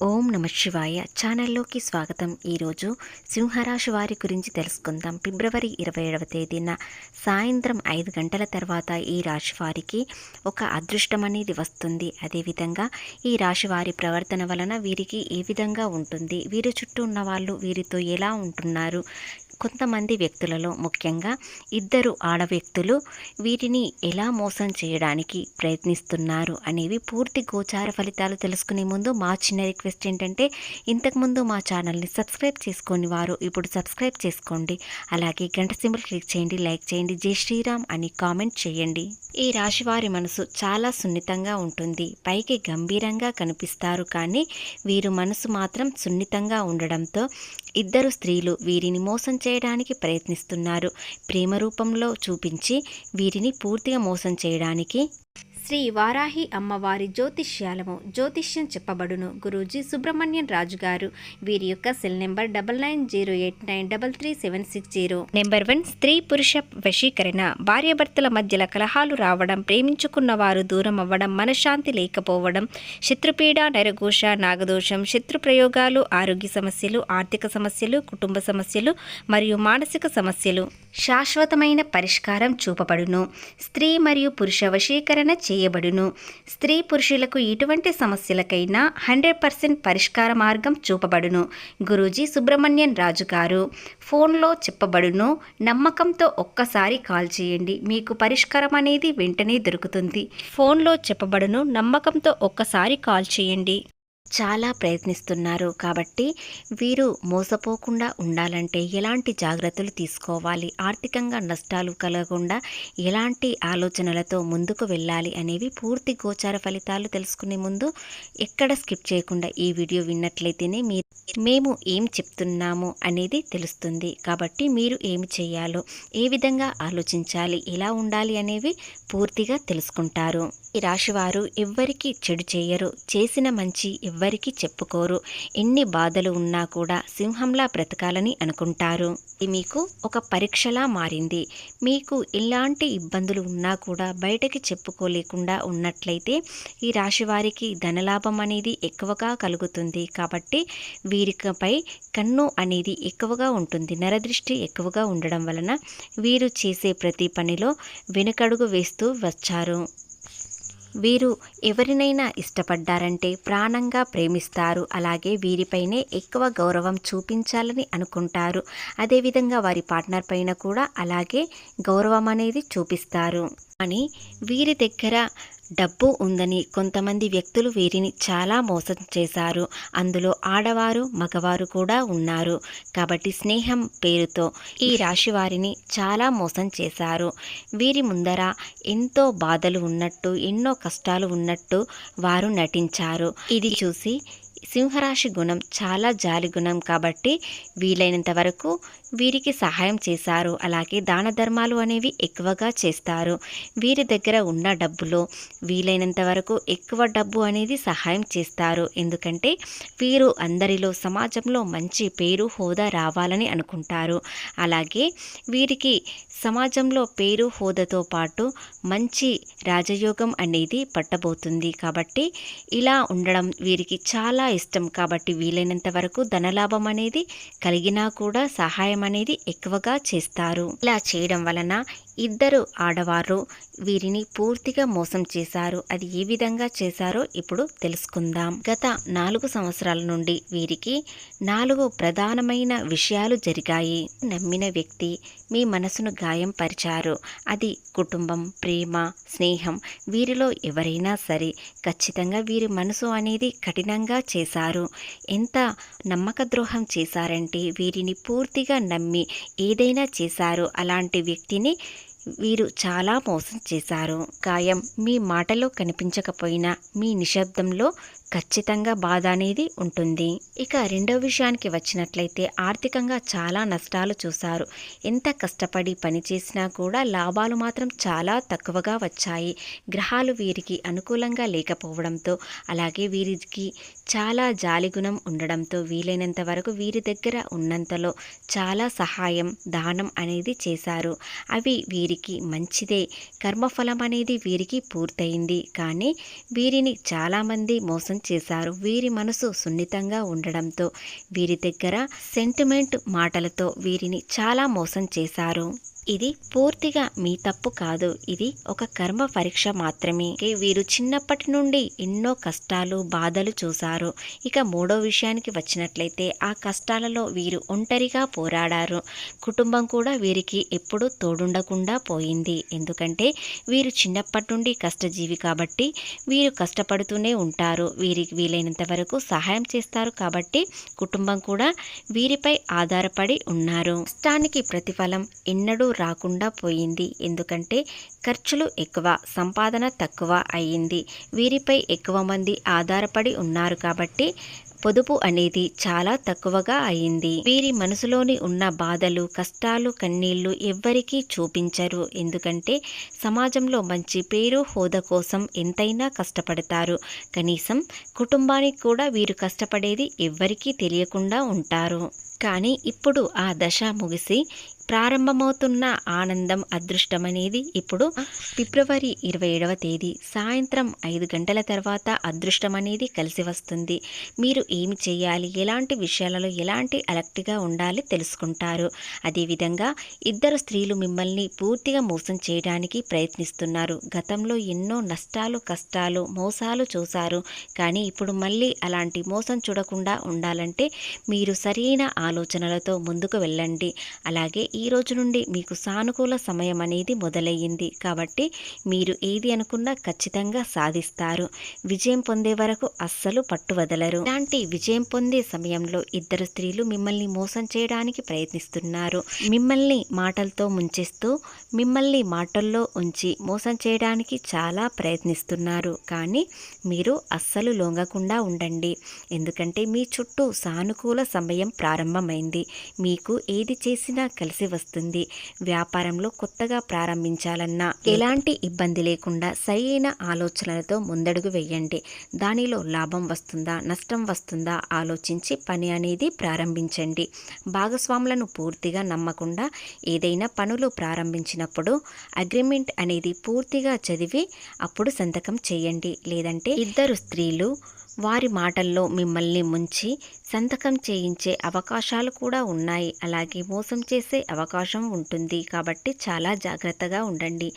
ఓం నమ శివాయ ఛానల్లోకి స్వాగతం. ఈరోజు సింహరాశి వారి గురించి తెలుసుకుందాం. ఫిబ్రవరి 27వ తేదీన సాయంత్రం 5 గంటల తర్వాత ఈ రాశి వారికి ఒక అదృష్టం అనేది వస్తుంది. అదేవిధంగా ఈ రాశి వారి ప్రవర్తన వలన వీరికి ఏ విధంగా ఉంటుంది, వీరి చుట్టూ ఉన్న వాళ్ళు వీరితో ఎలా ఉంటున్నారు, కొంతమంది వ్యక్తులలో ముఖ్యంగా ఇద్దరు ఆడ వ్యక్తులు వీటిని ఎలా మోసం చేయడానికి ప్రయత్నిస్తున్నారు అనేవి పూర్తి గోచార ఫలితాలు తెలుసుకునే ముందు మా చిన్న రిక్వెస్ట్ ఏంటంటే, ఇంతకుముందు మా ఛానల్ని సబ్స్క్రైబ్ చేసుకొని వారు ఇప్పుడు సబ్స్క్రైబ్ చేసుకోండి. అలాగే గంట సింబల్ క్లిక్ చేయండి, లైక్ చేయండి, జై శ్రీరామ్ అని కామెంట్ చేయండి. ఈ రాశి వారి మనసు చాలా సున్నితంగా ఉంటుంది. పైకి గంభీరంగా కనిపిస్తారు, కానీ వీరు మనసు మాత్రం సున్నితంగా ఉండడంతో ఇద్దరు స్త్రీలు వీరిని మోసం చేయడానికి ప్రయత్నిస్తున్నారు. ప్రేమ రూపంలో చూపించి వీరిని పూర్తిగా మోసం చేయడానికి శ్రీ వారాహి అమ్మవారి జ్యోతిష్యం చెప్పబడును. గురూజీ సుబ్రహ్మణ్యం రాజు గారు. వీరి యొక్క సెల్ నెంబర్ 9908933760. నెంబర్ 1, స్త్రీ పురుష వశీకరణ. భార్యాభర్తల మధ్యల కలహాలు రావడం, ప్రేమించుకున్న వారు దూరం అవ్వడం, మనశ్శాంతి లేకపోవడం, శత్రుపీడ, నరఘోష, నాగదోషం, శత్రు ప్రయోగాలు, ఆరోగ్య సమస్యలు, ఆర్థిక సమస్యలు, కుటుంబ సమస్యలు మరియు మానసిక సమస్యలు శాశ్వతమైన పరిష్కారం చూపబడును. స్త్రీ మరియు పురుష వశీకరణ చేయబడును. స్త్రీ పురుషులకు ఎటువంటి సమస్యలకైనా 100% పరిష్కార మార్గం చూపబడును. గురూజీ సుబ్రహ్మణ్యం రాజు గారు. ఫోన్లో చెప్పబడును. నమ్మకంతో ఒక్కసారి కాల్ చేయండి, మీకు పరిష్కారం అనేది వెంటనే దొరుకుతుంది. ఫోన్లో చెప్పబడును. నమ్మకంతో ఒక్కసారి కాల్ చేయండి. చాలా ప్రయత్నిస్తున్నారు కాబట్టి వీరు మోసపోకుండా ఉండాలంటే ఎలాంటి జాగ్రత్తలు తీసుకోవాలి, ఆర్థికంగా నష్టాలు కలగకుండా ఎలాంటి ఆలోచనలతో ముందుకు వెళ్ళాలి అనేవి పూర్తి గోచార ఫలితాలు తెలుసుకునే ముందు ఎక్కడ స్కిప్ చేయకుండా ఈ వీడియో విన్నట్లయితేనే మేము ఏం చెప్తున్నాము అనేది తెలుస్తుంది. కాబట్టి మీరు ఏమి చేయాలో, ఏ విధంగా ఆలోచించాలి, ఎలా ఉండాలి అనేవి పూర్తిగా తెలుసుకుంటారు. ఈ రాశివారు ఎవ్వరికి చెడు చేయరు, చేసిన మంచి ఎవ్వరికి చెప్పుకోరు. ఎన్ని బాధలు ఉన్నా కూడా సింహంలా బ్రతకాలని అనుకుంటారు. ఇది మీకు ఒక పరీక్షలా మారింది. మీకు ఎలాంటి ఇబ్బందులు ఉన్నా కూడా బయటకి చెప్పుకోలేకుండా ఉన్నట్లయితే ఈ రాశివారికి ధనలాభం అనేది ఎక్కువగా కలుగుతుంది. కాబట్టి వీరిపై కన్ను అనేది ఎక్కువగా ఉంటుంది. నరదృష్టి ఎక్కువగా ఉండడం వలన వీరు చేసే ప్రతి పనిలో వెనుకడుగు వేస్తూ వచ్చారు. వీరు ఎవరినైనా ఇష్టపడ్డారంటే ప్రాణంగా ప్రేమిస్తారు. అలాగే వీరిపైనే ఎక్కువ గౌరవం చూపించాలని అనుకుంటారు. అదేవిధంగా వారి పార్ట్నర్ పైన కూడా అలాగే గౌరవం అనేది చూపిస్తారు. కానీ వీరి దగ్గర డబ్బు ఉందని కొంతమంది వ్యక్తులు వీరిని చాలా మోసం చేశారు. అందులో ఆడవారు, మగవారు కూడా ఉన్నారు. కాబట్టి స్నేహం పేరుతో ఈ రాశి వారిని చాలా మోసం చేశారు. వీరి ముందర ఎంతో బాధలు ఉన్నట్టు, ఎన్నో కష్టాలు ఉన్నట్టు వారు నటించారు. ఇది చూసి సింహరాశి గుణం చాలా జాలి గుణం కాబట్టి వీలైనంత వరకు వీరికి సహాయం చేశారు. అలాగే దాన ధర్మాలు అనేవి ఎక్కువగా చేస్తారు. వీరి దగ్గర ఉన్న డబ్బులో వీలైనంత వరకు ఎక్కువ డబ్బు అనేది సహాయం చేస్తారు. ఎందుకంటే వీరు అందరిలో సమాజంలో మంచి పేరు, హోదా రావాలని అనుకుంటారు. అలాగే వీరికి సమాజంలో పేరు, హోదాతో పాటు మంచి రాజయోగం అనేది పట్టబోతుంది. కాబట్టి ఇలా ఉండడం వీరికి చాలా ఇష్టం. కాబట్టి వీలైనంత వరకు ధనలాభం అనేది కలిగినా కూడా సహాయం అనేది ఎక్కువగా చేస్తారు. ఇలా చేయడం వలన ఇద్దరు ఆడవారు వీరిని పూర్తిగా మోసం చేశారు. అది ఏ విధంగా చేశారో ఇప్పుడు తెలుసుకుందాం. గత 4 సంవత్సరాల నుండి వీరికి 4 ప్రధానమైన విషయాలు జరిగాయి. నమ్మిన వ్యక్తి మీ మనసును గాయం పరిచారు. అది కుటుంబం, ప్రేమ, స్నేహం, వీరిలో ఎవరైనా సరే ఖచ్చితంగా వీరి మనసు అనేది కఠినంగా చేశారు. ఎంత నమ్మక ద్రోహం చేశారంటే వీరిని పూర్తిగా నమ్మి ఏదైనా చేశారు. అలాంటి వ్యక్తిని వీరు చాలా మోసం చేశారు. గాయం మీ మాటలో కనిపించకపోయినా మీ నిశ్శబ్దంలో ఖచ్చితంగా బాధ అనేది ఉంటుంది. ఇక రెండవ విషయానికి వచ్చినట్లయితే ఆర్థికంగా చాలా నష్టాలు చూశారు. ఎంత కష్టపడి పని చేసినా కూడా లాభాలు మాత్రం చాలా తక్కువగా వచ్చాయి. గ్రహాలు వీరికి అనుకూలంగా లేకపోవడంతో, అలాగే వీరికి చాలా జాలిగుణం ఉండడంతో వీలైనంత వరకు వీరి దగ్గర ఉన్నంతలో చాలా సహాయం, దానం అనేది చేశారు. అవి వీరికి మంచిదే. కర్మఫలం అనేది వీరికి పూర్తయింది. కానీ వీరిని చాలామంది మోసం మోసం చేశారు. వీరి మనసు సున్నితంగా ఉండడంతో వీరి దగ్గర సెంటిమెంట్ మాటలతో వీరిని చాలా మోసం చేశారు. ఇది పూర్తిగా మీ తప్పు కాదు. ఇది ఒక కర్మ పరీక్ష మాత్రమే. వీరు చిన్నప్పటి నుండి ఎన్నో కష్టాలు బాధలు చూశారు. ఇక మూడో విషయానికి వచ్చినట్లయితే ఆ కష్టాలలో వీరు ఒంటరిగా పోరాడారు. కుటుంబం కూడా వీరికి ఎప్పుడూ తోడుండకుండా పోయింది. ఎందుకంటే వీరు చిన్నప్పటి నుండి కష్టజీవి కాబట్టి వీరు కష్టపడుతూనే ఉంటారు. వీరికి వీలైనంత వరకు సహాయం చేస్తారు కాబట్టి కుటుంబం కూడా వీరిపై ఆధారపడి ఉన్నారు. కష్టానికి ప్రతిఫలం ఎన్నడూ రాకుండా పోయింది. ఎందుకంటే ఖర్చులు ఎక్కువ, సంపాదన తక్కువ అయ్యింది. వీరిపై ఎక్కువ మంది ఆధారపడి ఉన్నారు కాబట్టి పొదుపు అనేది చాలా తక్కువగా అయింది. వీరి మనసులోని ఉన్న బాధలు, కష్టాలు, కన్నీళ్లు ఎవ్వరికీ చూపించరు. ఎందుకంటే సమాజంలో మంచి పేరు, హోదా కోసం ఎంతైనా కష్టపడతారు. కనీసం కుటుంబానికి కూడా వీరు కష్టపడేది ఎవ్వరికీ తెలియకుండా ఉంటారు. కానీ ఇప్పుడు ఆ దశ ముగిసి ప్రారంభమవుతున్న ఆనందం, అదృష్టం అనేది ఇప్పుడు ఫిబ్రవరి 27వ తేదీ సాయంత్రం 5 గంటల తర్వాత అదృష్టం అనేది కలిసి వస్తుంది. మీరు ఏమి చేయాలి, ఎలాంటి విషయాలలో ఎలాంటి అలర్ట్గా ఉండాలి తెలుసుకుంటారు. అదేవిధంగా ఇద్దరు స్త్రీలు మిమ్మల్ని పూర్తిగా మోసం చేయడానికి ప్రయత్నిస్తున్నారు. గతంలో ఎన్నో నష్టాలు, కష్టాలు, మోసాలు చూశారు. కానీ ఇప్పుడు మళ్ళీ అలాంటి మోసం చూడకుండా ఉండాలంటే మీరు సరైన ఆలోచనలతో ముందుకు వెళ్ళండి. అలాగే ఈ రోజు నుండి మీకు సానుకూల సమయం అనేది మొదలయ్యింది కాబట్టి మీరు ఏది అనుకున్నా ఖచ్చితంగా సాధిస్తారు. విజయం పొందే వరకు అస్సలు పట్టు వదలరు. ఇలాంటి విజయం పొందే సమయంలో ఇద్దరు స్త్రీలు మిమ్మల్ని మోసం చేయడానికి ప్రయత్నిస్తున్నారు. మిమ్మల్ని మాటలతో ముంచేస్తూ మిమ్మల్ని మాటల్లో ఉంచి మోసం చేయడానికి చాలా ప్రయత్నిస్తున్నారు. కానీ మీరు అస్సలు లొంగకుండా ఉండండి. ఎందుకంటే మీ చుట్టూ సానుకూల సమయం ప్రారంభమైంది. మీకు ఏది చేసినా కలిసి వస్తుంది. వ్యాపారంలో కొత్తగా ప్రారంభించాలన్నా ఎలాంటి ఇబ్బంది లేకుండా సరైన ఆలోచనలతో ముందడుగు వేయండి. దానిలో లాభం వస్తుందా, నష్టం వస్తుందా ఆలోచించి పని అనేది ప్రారంభించండి. భాగస్వాములను పూర్తిగా నమ్మకుండా ఏదైనా పనులు ప్రారంభించినప్పుడు అగ్రిమెంట్ అనేది పూర్తిగా చదివి అప్పుడు సంతకం చేయండి. లేదంటే ఇద్దరు స్త్రీలు వారి మాటల్లో మిమ్మల్ని ముంచి సంతకం చేయించే అవకాశాలు కూడా ఉన్నాయి. అలాగే మోసం చేసే అవకాశం ఉంటుంది. కాబట్టి చాలా జాగ్రత్తగా ఉండండి.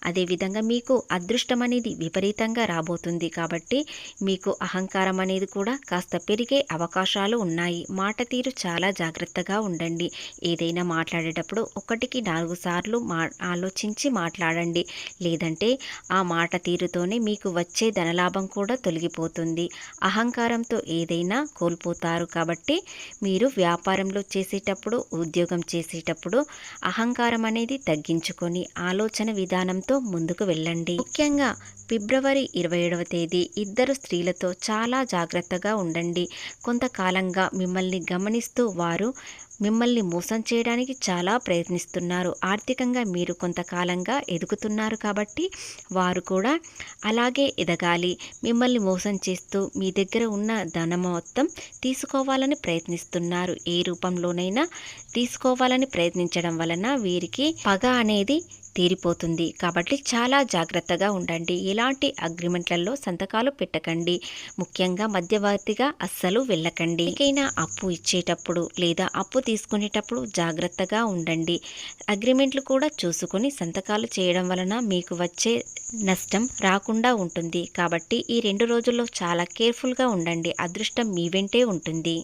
అదేవిధంగా మీకు అదృష్టం అనేది విపరీతంగా రాబోతుంది. కాబట్టి మీకు అహంకారం అనేది కూడా కాస్త పెరిగే అవకాశాలు ఉన్నాయి. మాట తీరు చాలా జాగ్రత్తగా ఉండండి. ఏదైనా మాట్లాడేటప్పుడు 1కి 4 సార్లు ఆలోచించి మాట్లాడండి. లేదంటే ఆ మాట తీరుతోనే మీకు వచ్చే ధనలాభం కూడా తొలగిపోతుంది. అహంకారంతో ఏదైనా కోల్పోతారు. కాబట్టి మీరు వ్యాపారంలో చేసేటప్పుడు, ఉద్యోగం చేసేటప్పుడు అహంకారం అనేది తగ్గించుకొని ఆలోచన విధానంతో ముందుకు వెళ్ళండి. ముఖ్యంగా ఫిబ్రవరి 27వ తేదీ ఇద్దరు స్త్రీలతో చాలా జాగ్రత్తగా ఉండండి. కొంతకాలంగా మిమ్మల్ని గమనిస్తూ వారు మిమ్మల్ని మోసం చేయడానికి చాలా ప్రయత్నిస్తున్నారు. ఆర్థికంగా మీరు కొంతకాలంగా ఎదుగుతున్నారు కాబట్టి వారు కూడా అలాగే ఎదగాలి. మిమ్మల్ని మోసం చేస్తూ మీ దగ్గర ఉన్న ధనం మొత్తం తీసుకోవాలని ప్రయత్నిస్తున్నారు. ఏ రూపంలోనైనా తీసుకోవాలని ప్రయత్నించడం వలన వీరికి పగ అనేది తీరిపోతుంది. కాబట్టి చాలా జాగ్రత్తగా ఉండండి. ఎలాంటి అగ్రిమెంట్లలో సంతకాలు పెట్టకండి. ముఖ్యంగా మధ్యవర్తిగా అస్సలు వెళ్ళకండి. ఎవరికైనా అప్పు ఇచ్చేటప్పుడు లేదా అప్పు తీసుకునేటప్పుడు జాగ్రత్తగా ఉండండి. అగ్రిమెంట్లు కూడా చూసుకొని సంతకాలు చేయడం వలన మీకు వచ్చే నష్టం రాకుండా ఉంటుంది. కాబట్టి ఈ 2 రోజుల్లో చాలా కేర్ఫుల్గా ఉండండి. అదృష్టం మీ వెంటే ఉంటుంది.